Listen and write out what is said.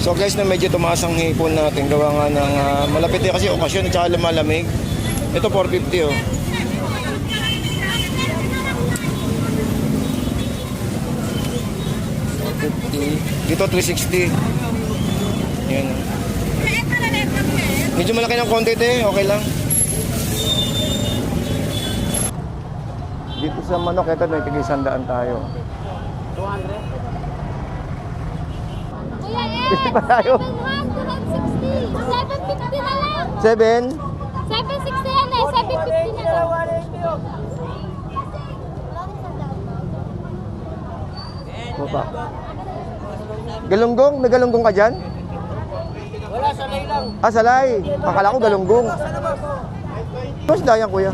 So guys, na medyo tumaas ang hipon natin. Gawa nga ng malapit kasi okasyon at saka lumalamig. Ito 450 oh. Dito 360. Yan. Medyo malaki ng konti okay lang. Dito sa manok, ito may tig-100 tayo. 200? Dito pa tayo. 760 na lang. 7? 760 yan eh. 750 na lang. Baba. Galunggong? May galunggong ka dyan? Wala, salay lang. Ah, salay. Akala ko galunggong. Mas dayan, kuya.